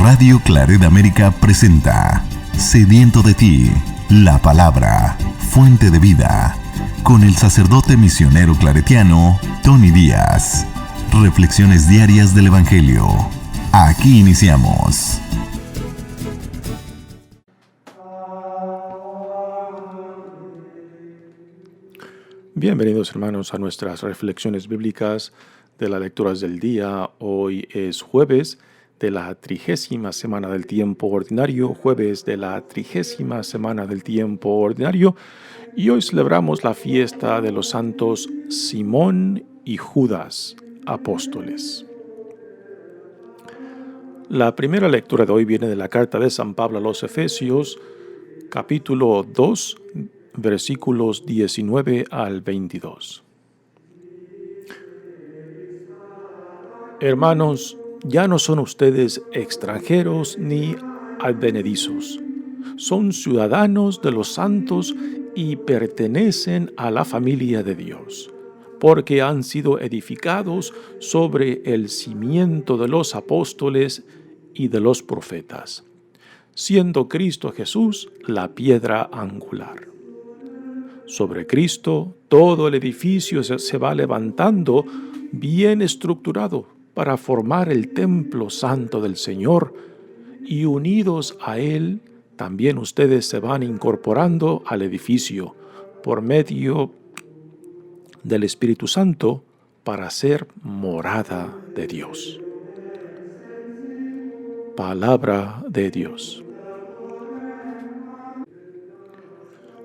Radio Claret América presenta Sediento de ti, la palabra, fuente de vida, con el sacerdote misionero claretiano Tony Díaz. Reflexiones diarias del Evangelio. Aquí iniciamos. Bienvenidos, hermanos, a nuestras reflexiones bíblicas de las lecturas del día. Hoy es jueves de la 30ª semana del tiempo ordinario, y hoy celebramos la fiesta de los santos Simón y Judas, apóstoles. La primera lectura de hoy viene de la carta de San Pablo a los Efesios, capítulo 2, versículos 19 al 22. Hermanos, ya no son ustedes extranjeros ni advenedizos. Son ciudadanos de los santos y pertenecen a la familia de Dios, porque han sido edificados sobre el cimiento de los apóstoles y de los profetas, siendo Cristo Jesús la piedra angular. Sobre Cristo todo el edificio se va levantando bien estructurado para formar el templo santo del Señor, y unidos a Él también ustedes se van incorporando al edificio por medio del Espíritu Santo para ser morada de Dios. Palabra de Dios.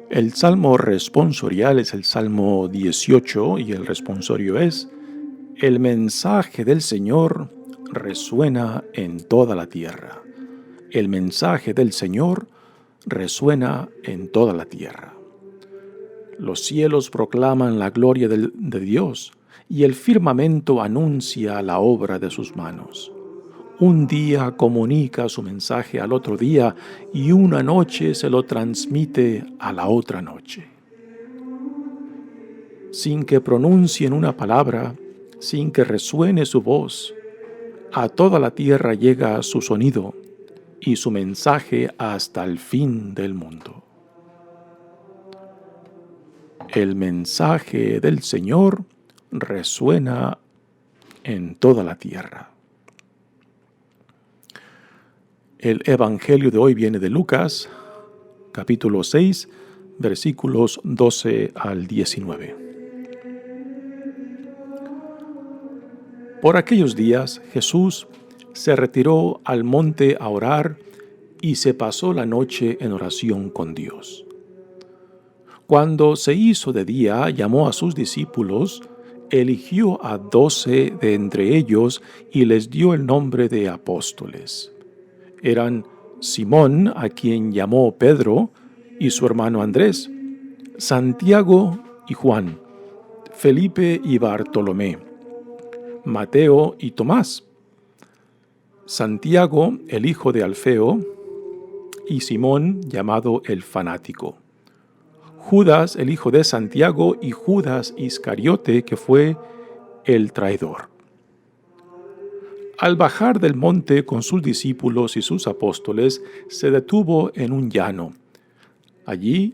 El salmo responsorial es el Salmo 18 y el responsorio es: el mensaje del Señor resuena en toda la tierra. El mensaje del Señor resuena en toda la tierra. Los cielos proclaman la gloria de Dios, y el firmamento anuncia la obra de sus manos. Un día comunica su mensaje al otro día, y una noche se lo transmite a la otra noche. Sin que pronuncien una palabra, sin que resuene su voz, a toda la tierra llega su sonido y su mensaje hasta el fin del mundo. El mensaje del Señor resuena en toda la tierra. El Evangelio de hoy viene de Lucas, capítulo 6, versículos 12 al 19. Por aquellos días Jesús se retiró al monte a orar y se pasó la noche en oración con Dios. Cuando se hizo de día, llamó a sus discípulos, eligió a 12 de entre ellos y les dio el nombre de apóstoles. Eran Simón, a quien llamó Pedro, y su hermano Andrés, Santiago y Juan, Felipe y Bartolomé, Mateo y Tomás, Santiago, el hijo de Alfeo, y Simón, llamado el fanático, Judas, el hijo de Santiago, y Judas Iscariote, que fue el traidor. Al bajar del monte con sus discípulos y sus apóstoles, se detuvo en un llano. Allí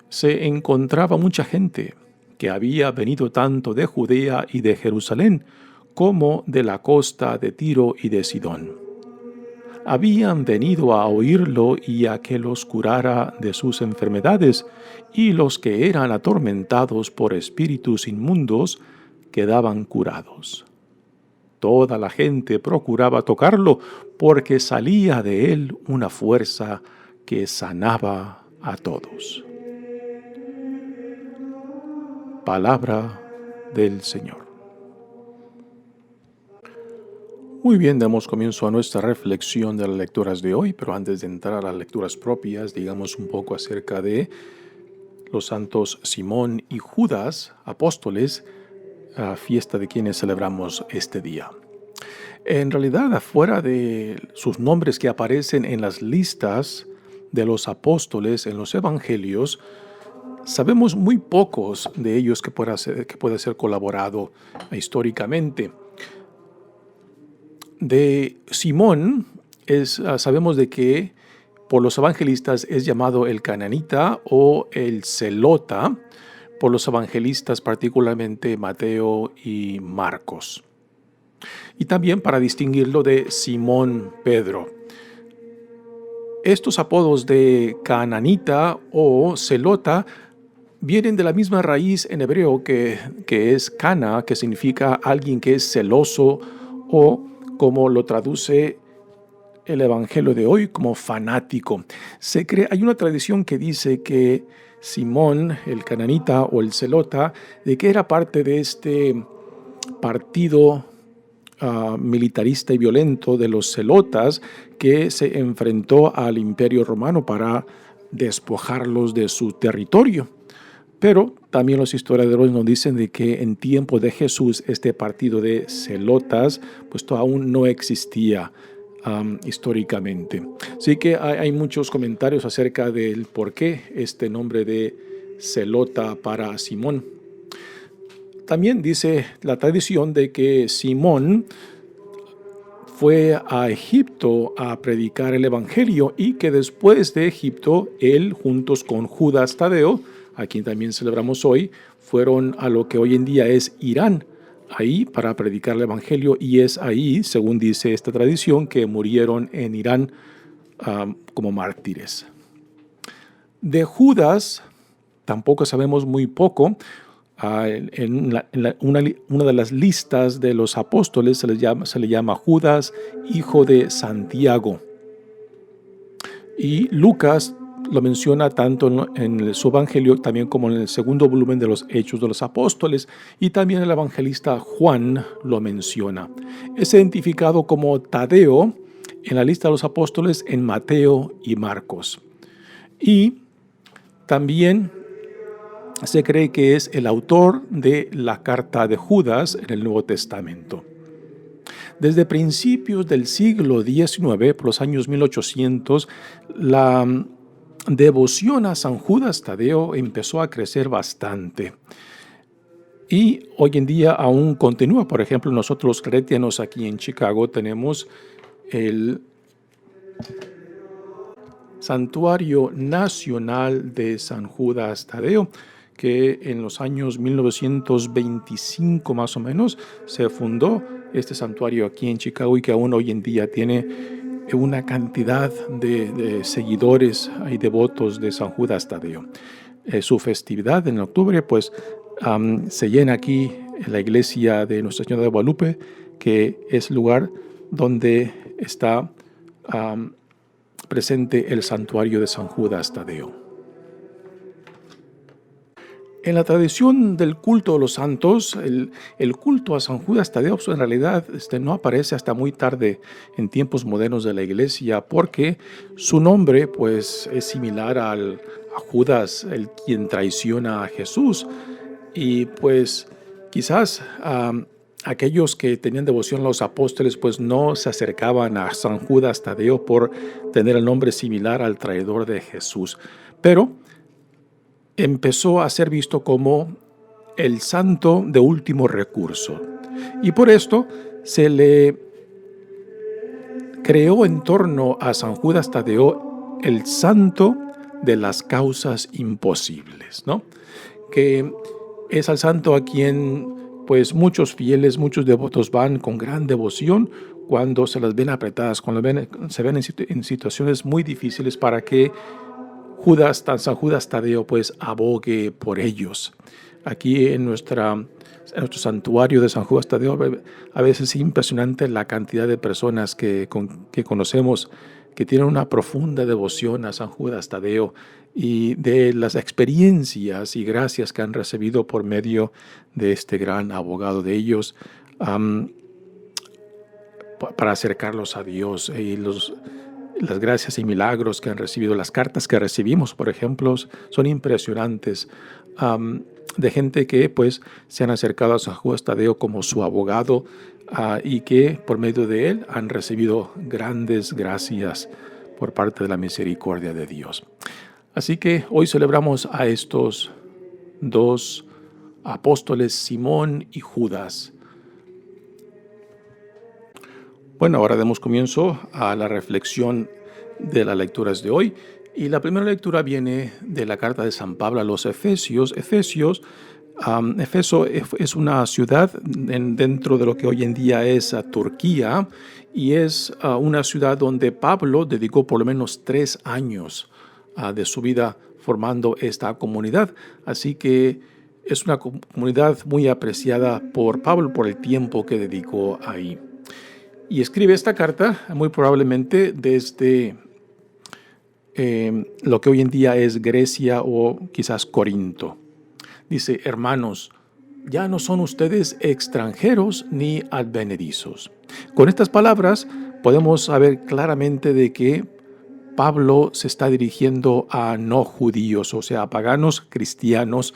se encontraba mucha gente que había venido tanto de Judea y de Jerusalén como de la costa de Tiro y de Sidón. Habían venido a oírlo y a que los curara de sus enfermedades, y los que eran atormentados por espíritus inmundos quedaban curados. Toda la gente procuraba tocarlo, porque salía de él una fuerza que sanaba a todos. Palabra del Señor. Muy bien, damos comienzo a nuestra reflexión de las lecturas de hoy, pero antes de entrar a las lecturas propias, digamos un poco acerca de los santos Simón y Judas, apóstoles, fiesta de quienes celebramos este día. En realidad, afuera de sus nombres que aparecen en las listas de los apóstoles en los evangelios, sabemos muy pocos de ellos que pueda ser colaborado históricamente. De Simón sabemos de que por los evangelistas es llamado el cananita o el zelota, por los evangelistas particularmente Mateo y Marcos. Y también para distinguirlo de Simón Pedro. Estos apodos de cananita o zelota vienen de la misma raíz en hebreo que es cana, que significa alguien que es celoso, o como lo traduce el evangelio de hoy, como fanático. Hay una tradición que dice que Simón, el cananita o el zelota, de que era parte de este partido militarista y violento de los celotas que se enfrentó al Imperio Romano para despojarlos de su territorio. Pero también los historiadores nos dicen de que en tiempo de Jesús este partido de celotas pues aún no existía históricamente. Así que hay muchos comentarios acerca del por qué este nombre de celota para Simón. También dice la tradición de que Simón fue a Egipto a predicar el evangelio y que después de Egipto, él juntos con Judas Tadeo, a quien también celebramos hoy, fueron a lo que hoy en día es Irán, ahí para predicar el evangelio, y es ahí, según dice esta tradición, que murieron en Irán como mártires. De Judas tampoco sabemos muy poco. Una de las listas de los apóstoles se le llama Judas, hijo de Santiago. Y Lucas lo menciona tanto en su evangelio también como en el segundo volumen de los Hechos de los Apóstoles, y también el evangelista Juan lo menciona. Es identificado como Tadeo en la lista de los apóstoles en Mateo y Marcos. Y también se cree que es el autor de la carta de Judas en el Nuevo Testamento. Desde principios del siglo XIX, por los años 1800, la devoción a San Judas Tadeo empezó a crecer bastante. Y hoy en día aún continúa. Por ejemplo, nosotros los claretianos aquí en Chicago tenemos el Santuario Nacional de San Judas Tadeo, que en los años 1925 más o menos se fundó este santuario aquí en Chicago y que aún hoy en día tiene una cantidad de seguidores y devotos de San Judas Tadeo. Su festividad en octubre pues se llena aquí en la iglesia de Nuestra Señora de Guadalupe, que es el lugar donde está presente el santuario de San Judas Tadeo. En la tradición del culto de los santos, el culto a San Judas Tadeo en realidad no aparece hasta muy tarde en tiempos modernos de la iglesia, porque su nombre pues, es similar a Judas, el quien traiciona a Jesús. Y pues quizás aquellos que tenían devoción a los apóstoles pues no se acercaban a San Judas Tadeo por tener el nombre similar al traidor de Jesús. Pero empezó a ser visto como el santo de último recurso. Y por esto se le creó en torno a San Judas Tadeo el santo de las causas imposibles, ¿no? Que es al santo a quien pues muchos fieles, muchos devotos van con gran devoción cuando se las ven apretadas, cuando se ven en situaciones muy difíciles, para que San Judas Tadeo pues abogue por ellos. Aquí en nuestro santuario de San Judas Tadeo a veces es impresionante la cantidad de personas que conocemos que tienen una profunda devoción a San Judas Tadeo y de las experiencias y gracias que han recibido por medio de este gran abogado de ellos para acercarlos a Dios, y las gracias y milagros que han recibido, las cartas que recibimos, por ejemplo, son impresionantes, de gente que pues se han acercado a San Judas Tadeo como su abogado y que por medio de él han recibido grandes gracias por parte de la misericordia de Dios. Así que hoy celebramos a estos dos apóstoles, Simón y Judas. Bueno, ahora demos comienzo a la reflexión de las lecturas de hoy. Y la primera lectura viene de la carta de San Pablo a los Efesios. Efeso es una ciudad dentro de lo que hoy en día es Turquía, y es una ciudad donde Pablo dedicó por lo menos 3 años de su vida formando esta comunidad. Así que es una comunidad muy apreciada por Pablo por el tiempo que dedicó ahí. Y escribe esta carta muy probablemente desde lo que hoy en día es Grecia o quizás Corinto. Dice: hermanos, ya no son ustedes extranjeros ni advenedizos. Con estas palabras podemos saber claramente de que Pablo se está dirigiendo a no judíos, o sea, a paganos cristianos,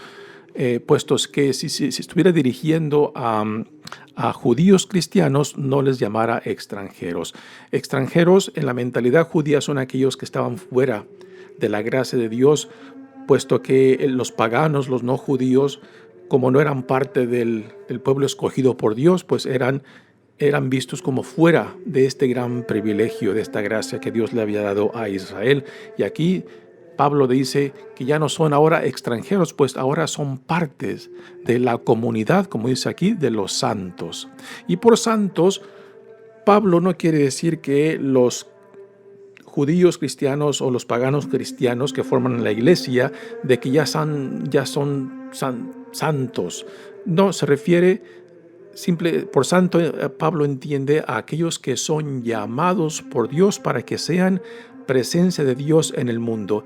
puestos que si estuviera dirigiendo a judíos cristianos, no les llamara extranjeros. Extranjeros en la mentalidad judía son aquellos que estaban fuera de la gracia de Dios, puesto que los paganos, los no judíos, como no eran parte del pueblo escogido por Dios, pues eran vistos como fuera de este gran privilegio, de esta gracia que Dios le había dado a Israel. Y aquí Pablo dice que ya no son ahora extranjeros, pues ahora son partes de la comunidad, como dice aquí, de los santos. Y por santos, Pablo no quiere decir que los judíos cristianos o los paganos cristianos que forman la iglesia, de que ya son santos. No, se refiere por santo. Pablo entiende a aquellos que son llamados por Dios para que sean presencia de Dios en el mundo.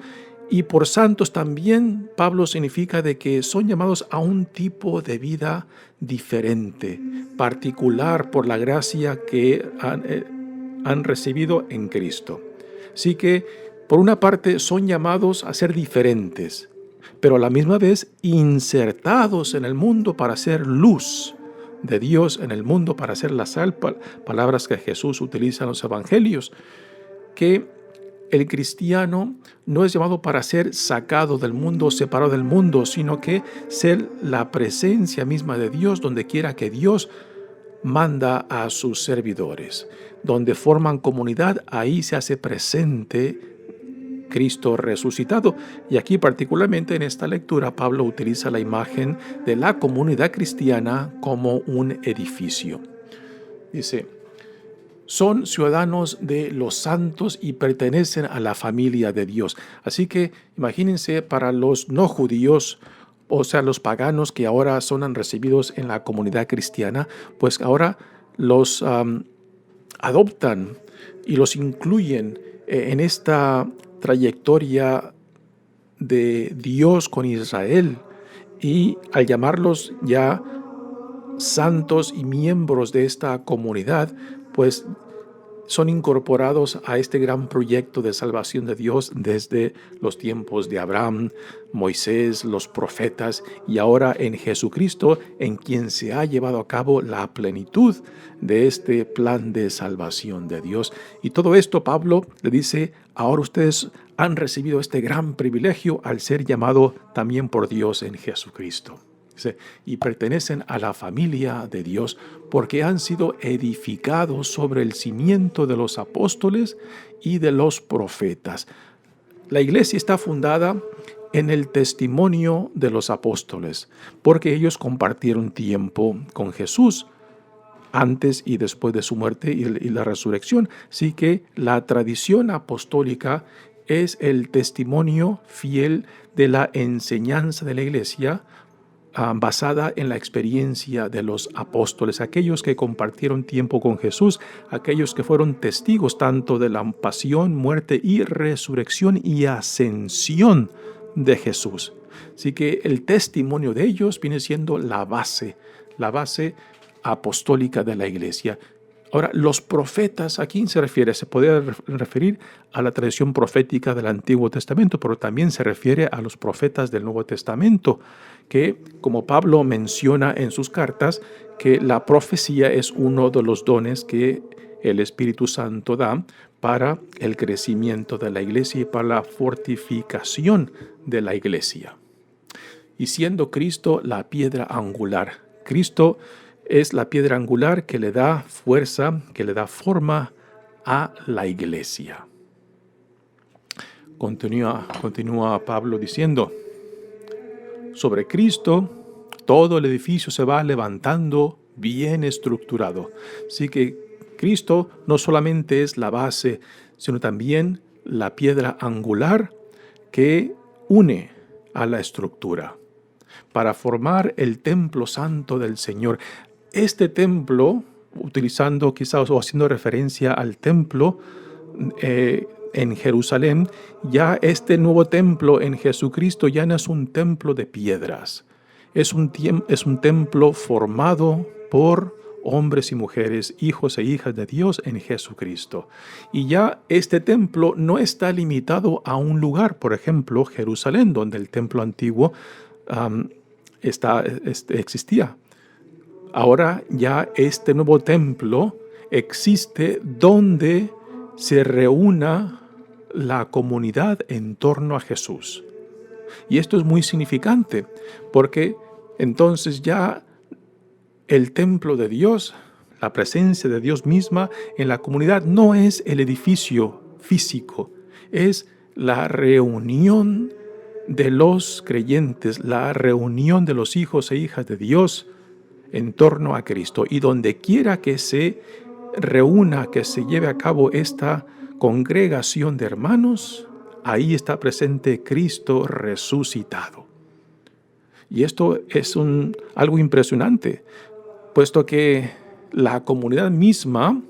Y por santos también Pablo significa de que son llamados a un tipo de vida diferente, particular por la gracia que han recibido en Cristo. Así que, por una parte, son llamados a ser diferentes, pero a la misma vez insertados en el mundo para ser luz de Dios en el mundo, para ser la sal, palabras que Jesús utiliza en los evangelios, que el cristiano no es llamado para ser sacado del mundo, separado del mundo, sino que ser la presencia misma de Dios donde quiera que Dios manda a sus servidores. Donde forman comunidad, ahí se hace presente Cristo resucitado. Y aquí particularmente en esta lectura Pablo utiliza la imagen de la comunidad cristiana como un edificio. Dice: son ciudadanos de los santos y pertenecen a la familia de Dios. Así que imagínense, para los no judíos, o sea, los paganos que ahora son recibidos en la comunidad cristiana, pues ahora los adoptan y los incluyen en esta trayectoria de Dios con Israel, y al llamarlos ya santos y miembros de esta comunidad, pues son incorporados a este gran proyecto de salvación de Dios desde los tiempos de Abraham, Moisés, los profetas, y ahora en Jesucristo, en quien se ha llevado a cabo la plenitud de este plan de salvación de Dios. Y todo esto Pablo le dice: ahora ustedes han recibido este gran privilegio al ser llamado también por Dios en Jesucristo. Y pertenecen a la familia de Dios porque han sido edificados sobre el cimiento de los apóstoles y de los profetas. La iglesia está fundada en el testimonio de los apóstoles, porque ellos compartieron tiempo con Jesús antes y después de su muerte y la resurrección. Así que la tradición apostólica es el testimonio fiel de la enseñanza de la iglesia, basada en la experiencia de los apóstoles, aquellos que compartieron tiempo con Jesús, aquellos que fueron testigos tanto de la pasión, muerte y resurrección y ascensión de Jesús. Así que el testimonio de ellos viene siendo la base apostólica de la iglesia. Ahora, los profetas, ¿a quién se refiere? Se puede referir a la tradición profética del Antiguo Testamento, pero también se refiere a los profetas del Nuevo Testamento, que, como Pablo menciona en sus cartas, que la profecía es uno de los dones que el Espíritu Santo da para el crecimiento de la iglesia y para la fortificación de la iglesia. Y siendo Cristo la piedra angular, Cristo es la piedra angular que le da fuerza, que le da forma a la iglesia. Continúa Pablo diciendo, sobre Cristo todo el edificio se va levantando bien estructurado. Así que Cristo no solamente es la base, sino también la piedra angular que une a la estructura para formar el templo santo del Señor. Este templo, utilizando quizás o haciendo referencia al templo en Jerusalén, ya este nuevo templo en Jesucristo ya no es un templo de piedras, es un templo formado por hombres y mujeres, hijos e hijas de Dios en Jesucristo. Y ya este templo no está limitado a un lugar, por ejemplo, Jerusalén, donde el templo antiguo existía. Ahora ya este nuevo templo existe donde se reúna la comunidad en torno a Jesús. Y esto es muy significante, porque entonces ya el templo de Dios, la presencia de Dios misma en la comunidad, no es el edificio físico, es la reunión de los creyentes, la reunión de los hijos e hijas de Dios en torno a Cristo. Y donde quiera que se reúna, que se lleve a cabo esta congregación de hermanos, ahí está presente Cristo resucitado. Y esto es algo impresionante, puesto que la comunidad misma,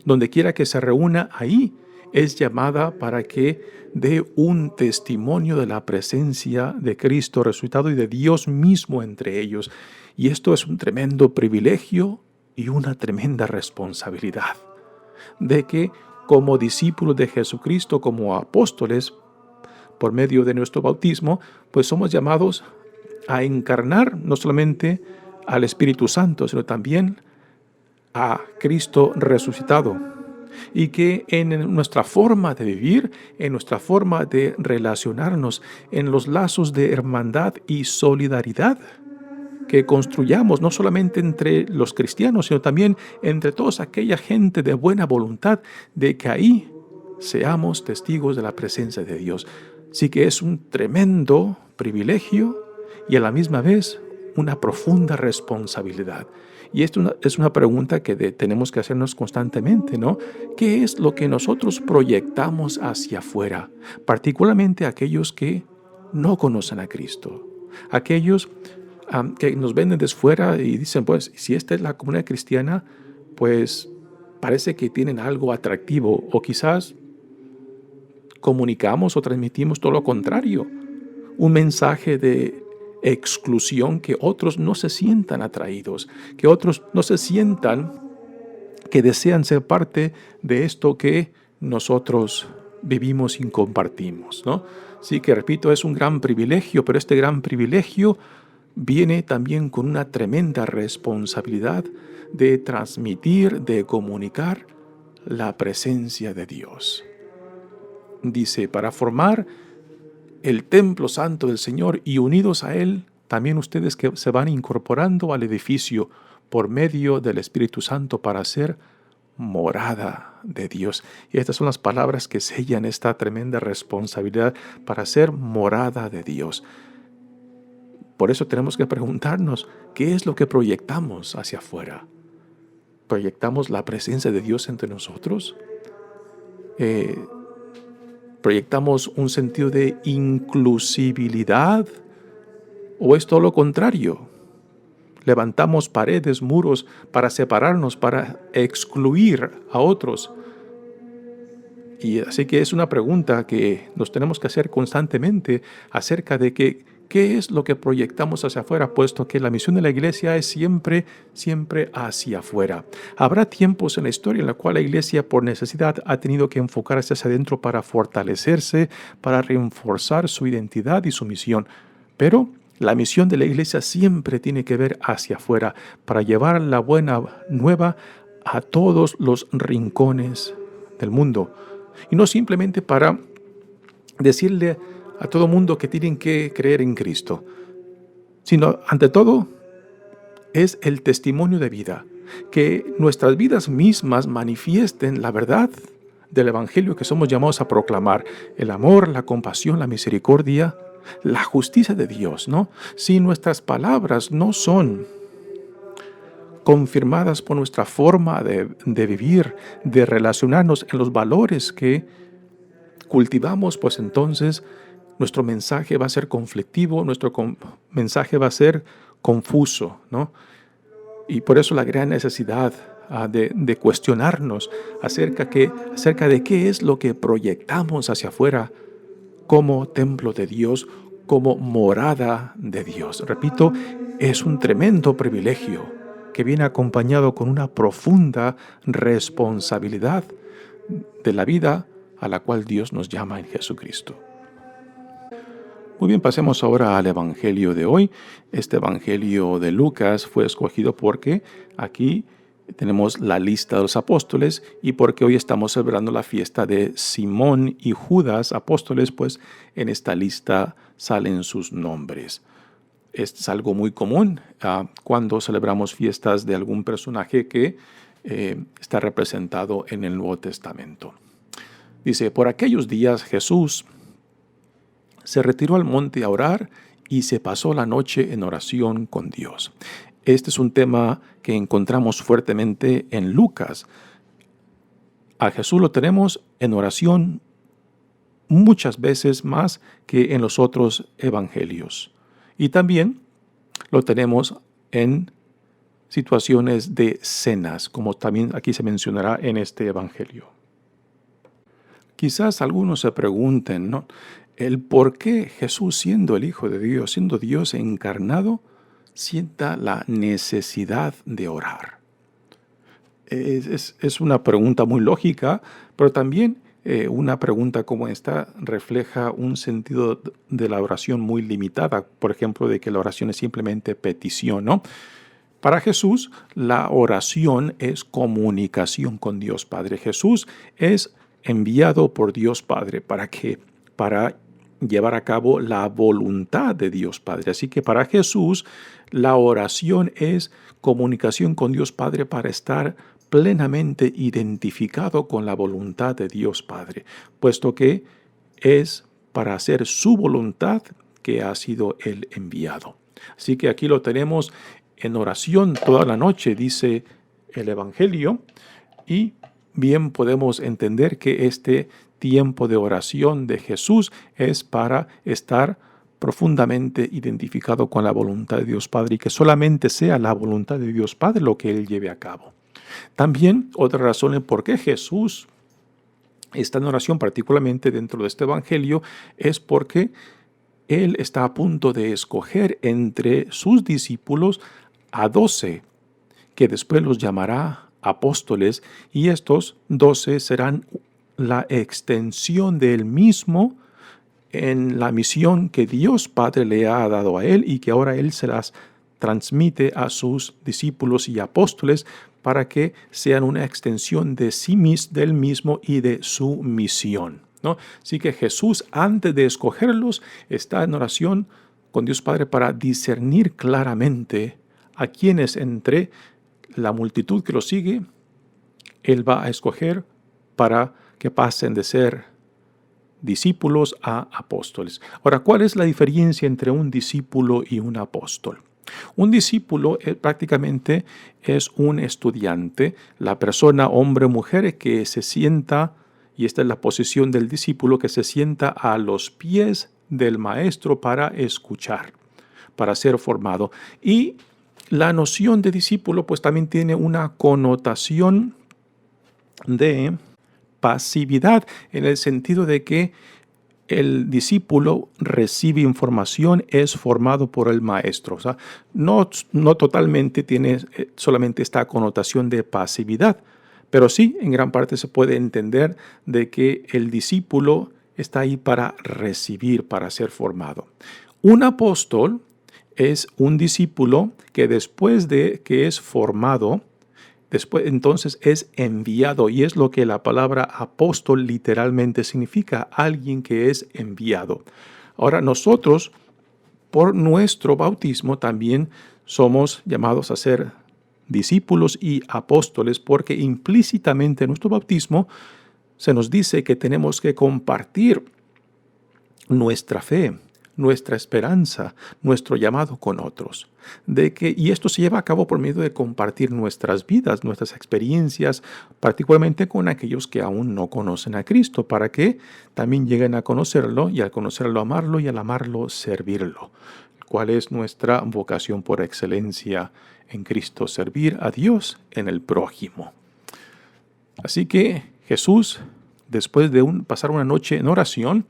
donde quiera que se reúna ahí, es llamada para que dé un testimonio de la presencia de Cristo resucitado y de Dios mismo entre ellos. Y esto es un tremendo privilegio y una tremenda responsabilidad, de que como discípulos de Jesucristo, como apóstoles, por medio de nuestro bautismo, pues somos llamados a encarnar no solamente al Espíritu Santo, sino también a Cristo resucitado. Y que en nuestra forma de vivir, en nuestra forma de relacionarnos, en los lazos de hermandad y solidaridad que construyamos, no solamente entre los cristianos, sino también entre toda aquella gente de buena voluntad, de que ahí seamos testigos de la presencia de Dios. Sí que es un tremendo privilegio y a la misma vez una profunda responsabilidad. Y esto es una pregunta que tenemos que hacernos constantemente, ¿no? ¿Qué es lo que nosotros proyectamos hacia afuera? Particularmente aquellos que no conocen a Cristo. Aquellos que nos ven desde fuera y dicen, pues, si esta es la comunidad cristiana, pues parece que tienen algo atractivo. O quizás comunicamos o transmitimos todo lo contrario. Un mensaje de exclusión, que otros no se sientan atraídos, que otros no se sientan que desean ser parte de esto que nosotros vivimos y compartimos, ¿no? Sí, que repito, es un gran privilegio, pero este gran privilegio viene también con una tremenda responsabilidad de transmitir, de comunicar la presencia de Dios. Dice, para formar el templo santo del Señor y unidos a Él, también ustedes que se van incorporando al edificio por medio del Espíritu Santo para ser morada de Dios. Y estas son las palabras que sellan esta tremenda responsabilidad para ser morada de Dios. Por eso tenemos que preguntarnos, ¿qué es lo que proyectamos hacia afuera? ¿Proyectamos la presencia de Dios entre nosotros? ¿Proyectamos un sentido de inclusibilidad? ¿O es todo lo contrario? ¿Levantamos paredes, muros para separarnos, para excluir a otros? Y así que es una pregunta que nos tenemos que hacer constantemente acerca de qué es lo que proyectamos hacia afuera, puesto que la misión de la iglesia es siempre hacia afuera. Habrá tiempos en la historia en la cual la iglesia por necesidad ha tenido que enfocarse hacia adentro para fortalecerse, para reforzar su identidad y su misión. Pero la misión de la iglesia siempre tiene que ver hacia afuera, para llevar la buena nueva a todos los rincones del mundo. Y no simplemente para decirle a todo mundo que tienen que creer en Cristo, sino ante todo es el testimonio de vida, que nuestras vidas mismas manifiesten la verdad del Evangelio que somos llamados a proclamar, el amor, la compasión, la misericordia, la justicia de Dios, ¿no? Si nuestras palabras no son confirmadas por nuestra forma de vivir, de relacionarnos en los valores que cultivamos, pues entonces nuestro mensaje va a ser conflictivo, mensaje va a ser confuso, ¿no? Y por eso la gran necesidad de cuestionarnos acerca de qué es lo que proyectamos hacia afuera como templo de Dios, como morada de Dios. Repito, es un tremendo privilegio que viene acompañado con una profunda responsabilidad de la vida a la cual Dios nos llama en Jesucristo. Muy bien, pasemos ahora al Evangelio de hoy. Este Evangelio de Lucas fue escogido porque aquí tenemos la lista de los apóstoles y porque hoy estamos celebrando la fiesta de Simón y Judas, apóstoles, pues en esta lista salen sus nombres. Es algo muy común cuando celebramos fiestas de algún personaje que está representado en el Nuevo Testamento. Dice, por aquellos días Jesús se retiró al monte a orar y se pasó la noche en oración con Dios. Este es un tema que encontramos fuertemente en Lucas. A Jesús lo tenemos en oración muchas veces más que en los otros evangelios. Y también lo tenemos en situaciones de cenas, como también aquí se mencionará en este evangelio. Quizás algunos se pregunten, ¿no?, el por qué Jesús, siendo el Hijo de Dios, siendo Dios encarnado, sienta la necesidad de orar. Es una pregunta muy lógica, pero también una pregunta como esta refleja un sentido de la oración muy limitada, por ejemplo, de que la oración es simplemente petición, ¿no? Para Jesús, la oración es comunicación con Dios Padre. Jesús es enviado por Dios Padre para llevar a cabo la voluntad de Dios Padre. Así que para Jesús, la oración es comunicación con Dios Padre para estar plenamente identificado con la voluntad de Dios Padre, puesto que es para hacer su voluntad que ha sido el enviado. Así que aquí lo tenemos en oración toda la noche, dice el Evangelio, y bien podemos entender que este tiempo de oración de Jesús es para estar profundamente identificado con la voluntad de Dios Padre y que solamente sea la voluntad de Dios Padre lo que Él lleve a cabo. También otra razón en por qué Jesús está en oración, particularmente dentro de este evangelio, es porque Él está a punto de escoger entre sus discípulos a 12, que después los llamará apóstoles, y estos 12 serán la extensión de Él mismo en la misión que Dios Padre le ha dado a Él y que ahora Él se las transmite a sus discípulos y apóstoles para que sean una extensión de sí mismo, del mismo y de su misión, ¿no? Así que Jesús, antes de escogerlos, está en oración con Dios Padre para discernir claramente a quienes entre la multitud que lo sigue, Él va a escoger para que pasen de ser discípulos a apóstoles. Ahora, ¿cuál es la diferencia entre un discípulo y un apóstol? Un discípulo prácticamente es un estudiante, la persona, hombre o mujer, que se sienta, y esta es la posición del discípulo, que se sienta a los pies del maestro para escuchar, para ser formado. Y la noción de discípulo pues también tiene una connotación de pasividad, en el sentido de que el discípulo recibe información, es formado por el maestro. O sea, no totalmente tiene solamente esta connotación de pasividad, pero sí, en gran parte se puede entender de que el discípulo está ahí para recibir, para ser formado. Un apóstol es un discípulo que después de que es formado, después entonces es enviado, y es lo que la palabra apóstol literalmente significa, alguien que es enviado. Ahora nosotros, por nuestro bautismo, también somos llamados a ser discípulos y apóstoles porque implícitamente en nuestro bautismo se nos dice que tenemos que compartir nuestra fe, nuestra esperanza, nuestro llamado con otros. Y esto se lleva a cabo por medio de compartir nuestras vidas, nuestras experiencias, particularmente con aquellos que aún no conocen a Cristo, para que también lleguen a conocerlo y al conocerlo amarlo y al amarlo servirlo, cuál es nuestra vocación por excelencia en Cristo, servir a Dios en el prójimo. Así que Jesús, después de pasar una noche en oración,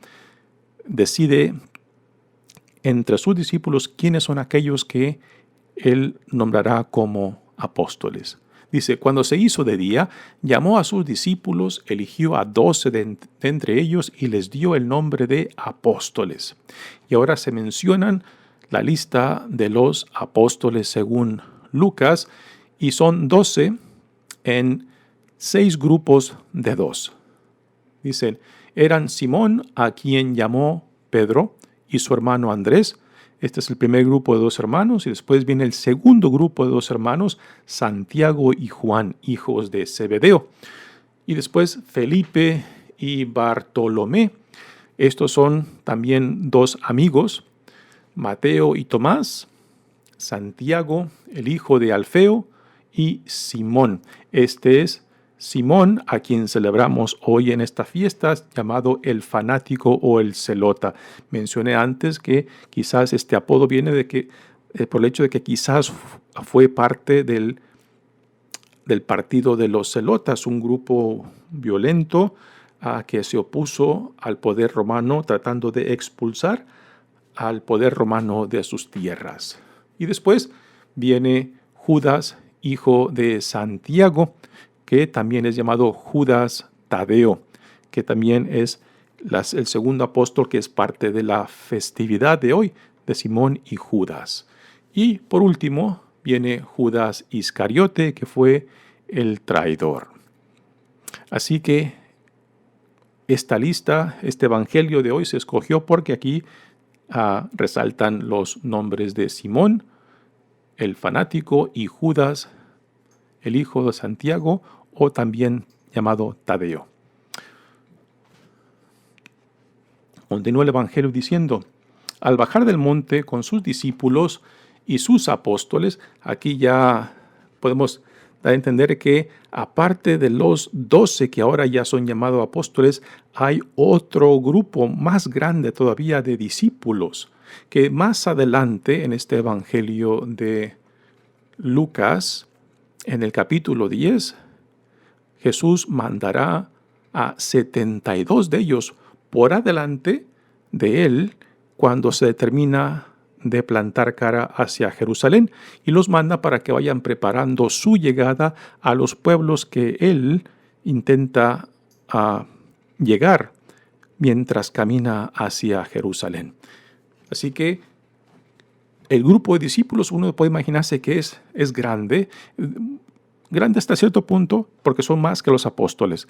decide entre sus discípulos quiénes son aquellos que él nombrará como apóstoles. Dice, cuando se hizo de día, llamó a sus discípulos, eligió a 12 de entre ellos y les dio el nombre de apóstoles. Y ahora se mencionan la lista de los apóstoles según Lucas, y son 12 en 6 grupos de 2. Dicen, eran Simón, a quien llamó Pedro, y su hermano Andrés. Este es el primer grupo de 2 hermanos, y después viene el segundo grupo de 2 hermanos, Santiago y Juan, hijos de Zebedeo. Y después Felipe y Bartolomé. Estos son también 2 amigos, Mateo y Tomás, Santiago, el hijo de Alfeo, y Simón. Este es Simón, a quien celebramos hoy en esta fiesta, llamado el fanático o el celota. Mencioné antes que quizás este apodo viene por el hecho de que quizás fue parte del partido de los celotas, un grupo violento que se opuso al poder romano, tratando de expulsar al poder romano de sus tierras. Y después viene Judas, hijo de Santiago, que también es llamado Judas Tadeo, que también es el segundo apóstol que es parte de la festividad de hoy de Simón y Judas. Y por último viene Judas Iscariote, que fue el traidor. Así que esta lista, este evangelio de hoy se escogió porque aquí resaltan los nombres de Simón, el fanático, y Judas, el hijo de Santiago, o también llamado Tadeo. Continúa el evangelio diciendo, al bajar del monte con sus discípulos y sus apóstoles, aquí ya podemos dar a entender que aparte de los 12 que ahora ya son llamados apóstoles, hay otro grupo más grande todavía de discípulos, que más adelante en este evangelio de Lucas, en el capítulo 10, Jesús mandará a 72 de ellos por adelante de él cuando se determina de plantar cara hacia Jerusalén, y los manda para que vayan preparando su llegada a los pueblos que él intenta llegar mientras camina hacia Jerusalén. Así que el grupo de discípulos, uno puede imaginarse que es grande hasta cierto punto, porque son más que los apóstoles.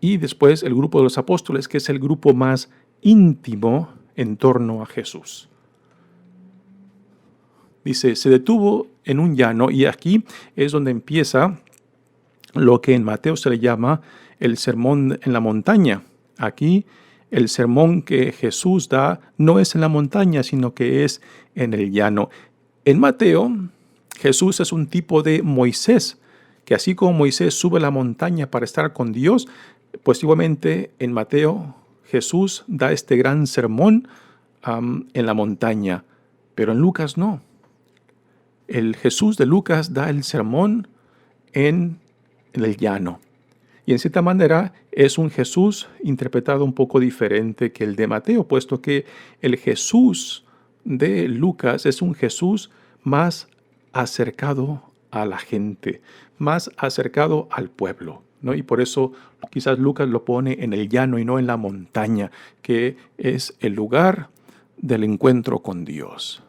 Y después el grupo de los apóstoles, que es el grupo más íntimo en torno a Jesús. Dice, se detuvo en un llano, y aquí es donde empieza lo que en Mateo se le llama el sermón en la montaña. Aquí el sermón que Jesús da no es en la montaña, sino que es en el llano. En Mateo, Jesús es un tipo de Moisés, que así como Moisés sube la montaña para estar con Dios, pues igualmente en Mateo Jesús da este gran sermón en la montaña, pero en Lucas no. El Jesús de Lucas da el sermón en el llano. Y en cierta manera es un Jesús interpretado un poco diferente que el de Mateo, puesto que el Jesús de Lucas es un Jesús más acercado a la gente, más acercado al pueblo, ¿no? Y por eso quizás Lucas lo pone en el llano y no en la montaña, que es el lugar del encuentro con Dios.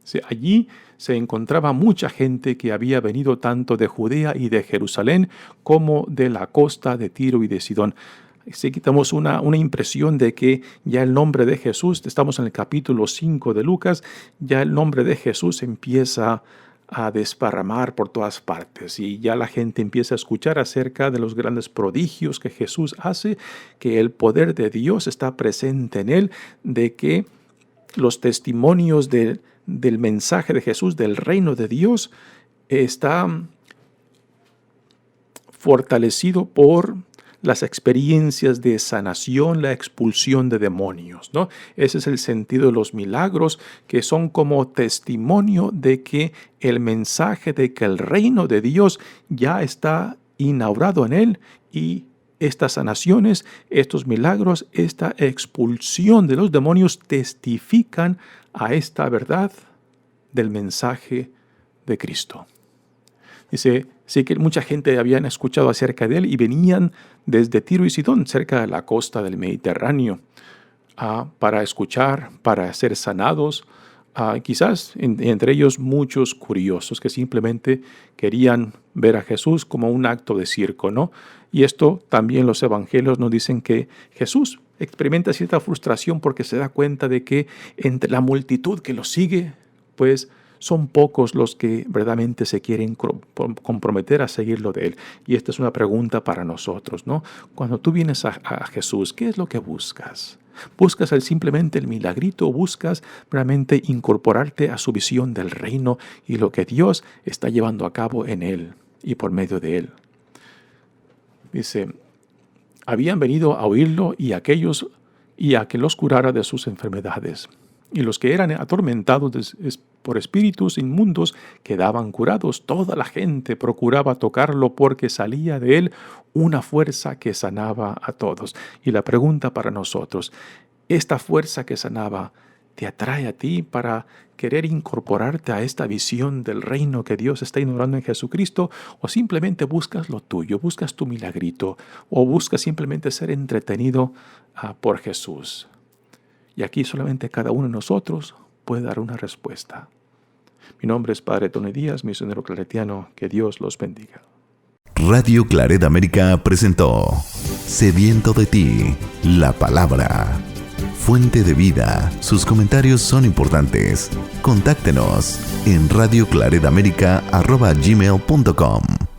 Sí, allí se encontraba mucha gente que había venido tanto de Judea y de Jerusalén como de la costa de Tiro y de Sidón. si quitamos una impresión de que ya el nombre de Jesús, estamos en el capítulo 5 de Lucas, ya el nombre de Jesús empieza a desparramar por todas partes y ya la gente empieza a escuchar acerca de los grandes prodigios que Jesús hace, que el poder de Dios está presente en él, de que los testimonios del mensaje de Jesús, del reino de Dios, está fortalecido por las experiencias de sanación, la expulsión de demonios, ¿no? Ese es el sentido de los milagros, que son como testimonio de que el mensaje de que el reino de Dios ya está inaugurado en él, y estas sanaciones, estos milagros, esta expulsión de los demonios testifican a esta verdad del mensaje de Cristo. Dice, sí que mucha gente habían escuchado acerca de él y venían desde Tiro y Sidón, cerca de la costa del Mediterráneo, para escuchar, para ser sanados. Quizás entre ellos muchos curiosos que simplemente querían ver a Jesús como un acto de circo, ¿no? Y esto también los evangelios nos dicen que Jesús experimenta cierta frustración porque se da cuenta de que entre la multitud que lo sigue, pues son pocos los que verdaderamente se quieren comprometer a seguirlo de él. Y esta es una pregunta para nosotros, ¿no? Cuando tú vienes a Jesús, ¿qué es lo que buscas? ¿Buscas simplemente el milagrito o buscas realmente incorporarte a su visión del reino y lo que Dios está llevando a cabo en él y por medio de él? Dice, habían venido a oírlo y a que los curara de sus enfermedades. Y los que eran atormentados por espíritus inmundos quedaban curados. Toda la gente procuraba tocarlo porque salía de él una fuerza que sanaba a todos. Y la pregunta para nosotros, ¿esta fuerza que sanaba te atrae a ti para querer incorporarte a esta visión del reino que Dios está inaugurando en Jesucristo? ¿O simplemente buscas lo tuyo, buscas tu milagrito, o buscas simplemente ser entretenido por Jesús? Y aquí solamente cada uno de nosotros puede dar una respuesta. Mi nombre es Padre Tony Díaz, misionero claretiano. Que Dios los bendiga. Radio Claret América presentó Sediento de ti, la palabra. Fuente de vida. Sus comentarios son importantes. Contáctenos en radioclaretamerica@gmail.com.